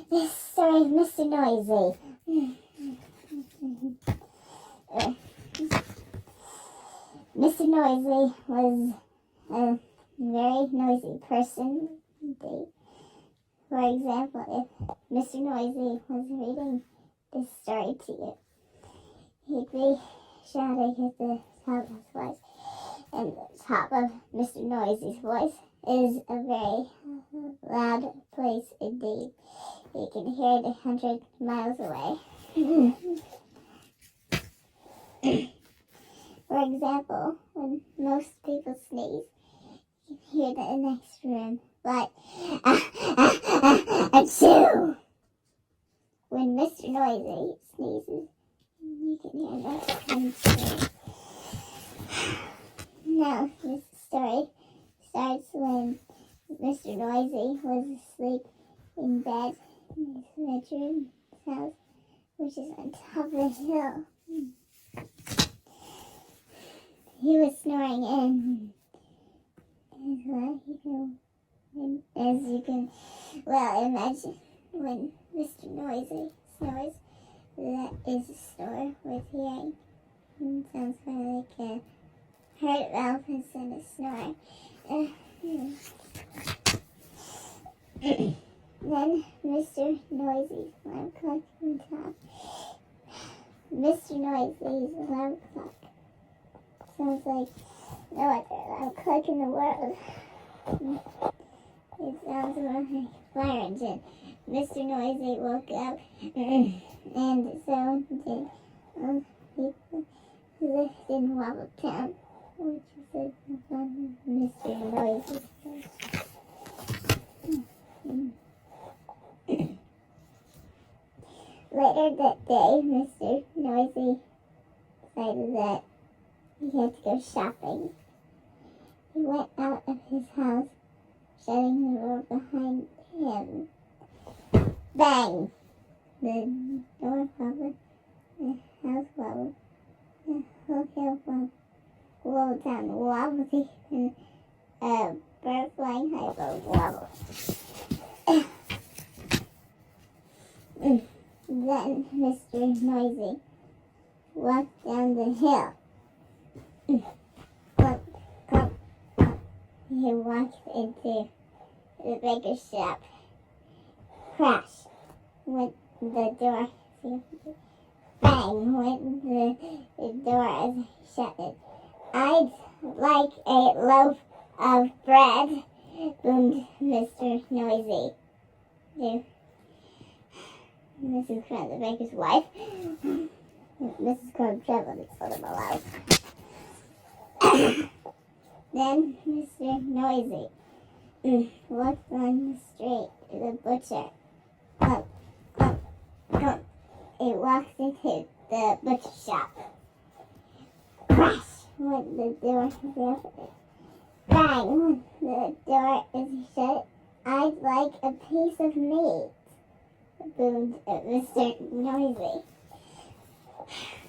This story of Mr. Noisy. Mr. Noisy was a very noisy person. For example, if Mr. Noisy was reading this story to you, he'd be shouting at the top of his voice. And the top of Mr. Noisy's voice is a very loud place indeed. You can hear it 100 miles away. For example, when most people sneeze, you can hear the next room like achoo. When Mr. Noisy sneezes, you can hear the next room sneeze. Now, this story starts when Mr. Noisy was asleep in bed in his bedroom house, which is on top of the hill. He was snoring in. As you can imagine, when Mr. Noisy snores, that is a snore with hearing. It sounds more like a heart valve instead of snore. Then Mr. Noisy's alarm clock went off. Mr. Noisy's alarm clock sounds like no other alarm clock in the world. It sounds more like a fire engine. Mr. Noisy woke up, and so did people who lived in Wobbletown, which is on Mr. Noisy's house. Later that day, Mr. Noisy decided that he had to go shopping. He went out of his house, shutting the door behind him. Bang! The door wobbled, the house wobbled, the whole hill wobbled down the wobbly, and a bird flying high above wobbled. Then Mr. Noisy walked down the hill. He walked into the baker's shop. Crash went the door. Bang went the door as he shut it. I'd like a loaf of bread, boomed Mr. Noisy. Mrs. Crumb, the baker's wife. Mrs. Crumb trembled and told him aloud. Then Mr. Noisy walked on the street to the butcher. He walked into the butcher shop. Crash went the door as he opened it. Bang went the door as he shut it. I'd like a piece of meat, boomed Mr. Noisy.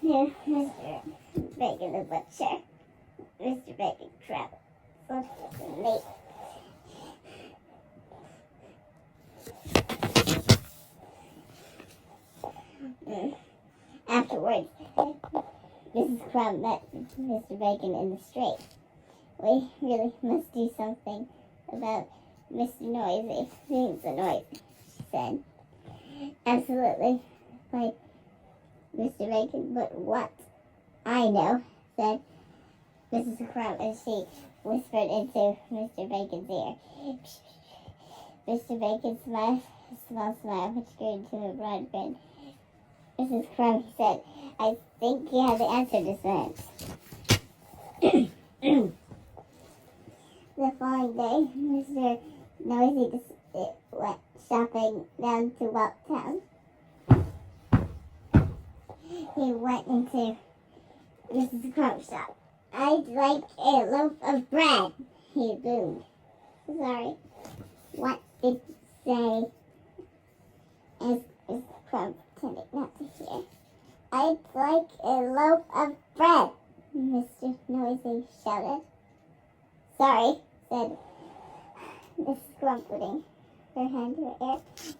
Here, Mr. Bacon the butcher. Mr. Bacon traveled. Look at the meat. Afterwards, Mrs. Crumb met Mr. Bacon in the street. We really must do something about Mr. Noisy being so noisy, she said. Absolutely, replied Mr. Bacon, but what? I know, said Mrs. Crumb as she whispered into Mr. Bacon's ear. Mr. Bacon smiled a small smile, which grew into a broad grin. Mrs. Crumb, he said, I think you have the answer to science. The following day, Mr. Noisy went shopping down to Wobbletown. He went into Mrs. Crumb's shop. I'd like a loaf of bread, he boomed. Sorry, what did you say? As Mrs. Crumb pretended not to hear. I'd like a loaf of bread, Mr. Noisy shouted. Sorry, said Mrs. Grumpling. her hand to her ear.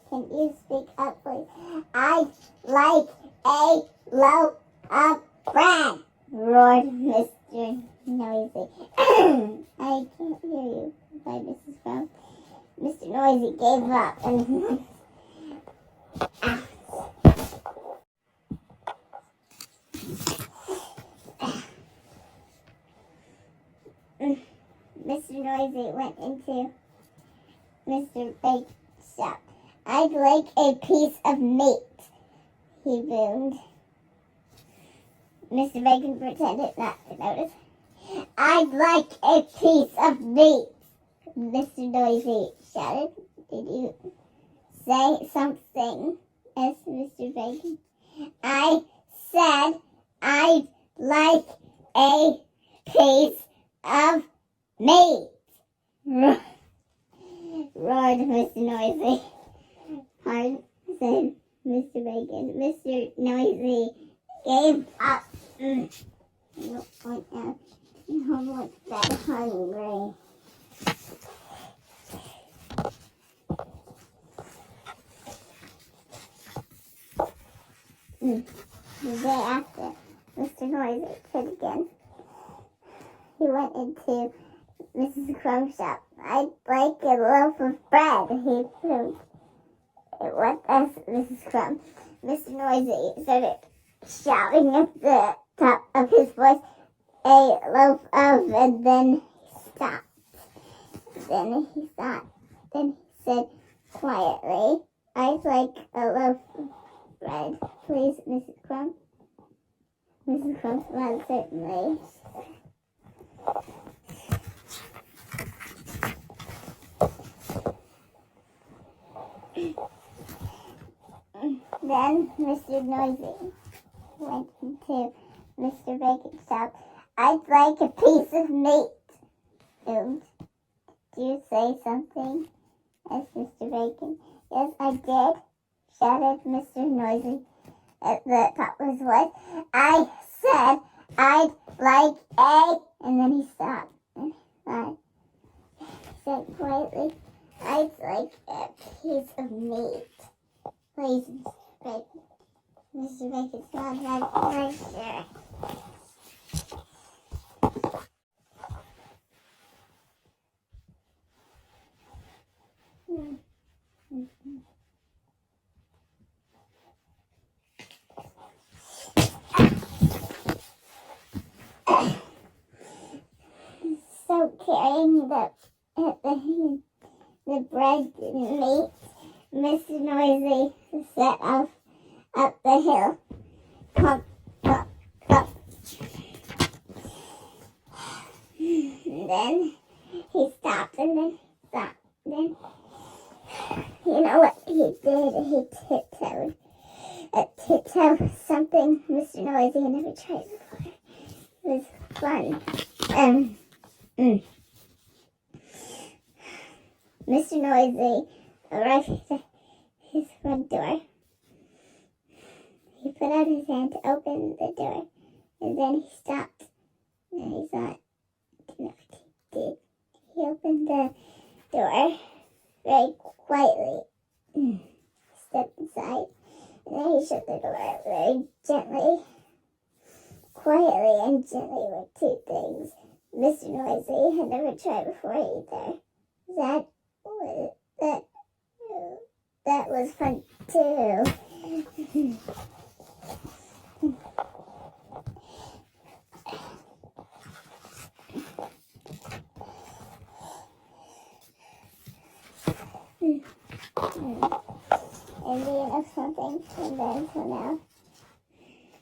Can you speak up, please? I'd like a loaf of bread, roared Mr. Noisy. I can't hear you, replied Mrs. Crow. Mr. Noisy gave up and Mr. Noisy went into Mr. Bacon's shop. I'd like a piece of meat, he boomed. Mr. Bacon pretended not to notice. I'd like a piece of meat, Mr. Noisy shouted. Did you say something? asked Mr. Bacon. I said I'd like a piece of meat, roared Mr. Noisy. Pardon, said Mr. Bacon. Mr. Noisy gave up. I don't want now. I'm not that hungry. The day after, Mr. Noisy quit again. He went into Mrs. Crum's shop. I'd like a loaf of bread, he proved. What asked Mrs. Crumb? Mr. Noisy started shouting at the top of his voice, a loaf of, and then he stopped. Then he thought. Then he said quietly, I'd like a loaf of bread, please, Mrs. Crumb. Mrs. Crumb smiled certainly. Then Mr. Noisy went into Mr. Bacon's shop. I'd like a piece of meat, boomed. Did you say something? asked Mr. Bacon. Yes, I did, shouted Mr. Noisy at the top of his voice. I said I'd like a, and then he stopped. And he said quietly, I'd like a piece of meat, please, Mr. Bacon. Mr. Bacon smiled very sure. So carrying the bread and meat, Mr. Noisy set off up the hill. Pump, pump, pump. And then he stopped and then stopped. Then, you know what he did? He tiptoed. A tiptoe, something Mr. Noisy had never tried before. It was fun. Mr. Noisy arrived at his front door. He put out his hand to open the door, and then he stopped. And he thought, you know what he did? He opened the door very quietly. He stepped inside, and then he shut the door very gently. Quietly and gently were two things Mr. Noisy had never tried before either. That was fun too. And do you know something? And then so now,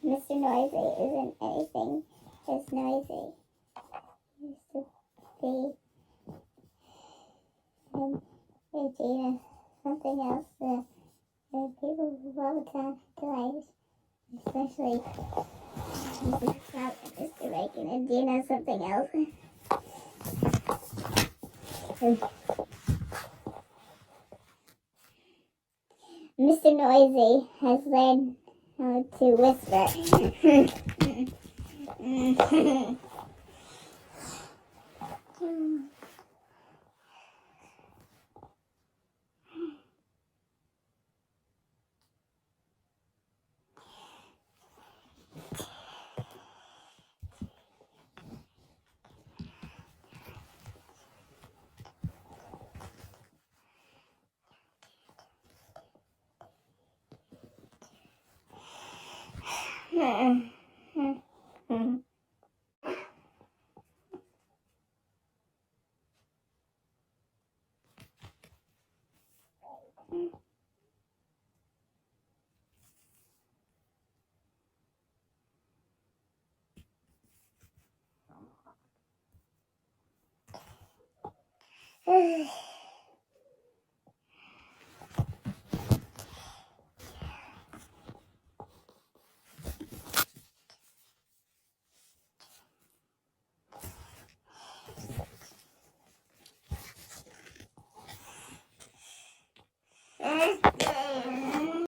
Mr. Noisy isn't anything as noisy. He used to be Regina, something else that people love to delight, especially Mrs. Trout and Mr. Bacon. And do you know something else? Mr. Noisy has learned how to whisper.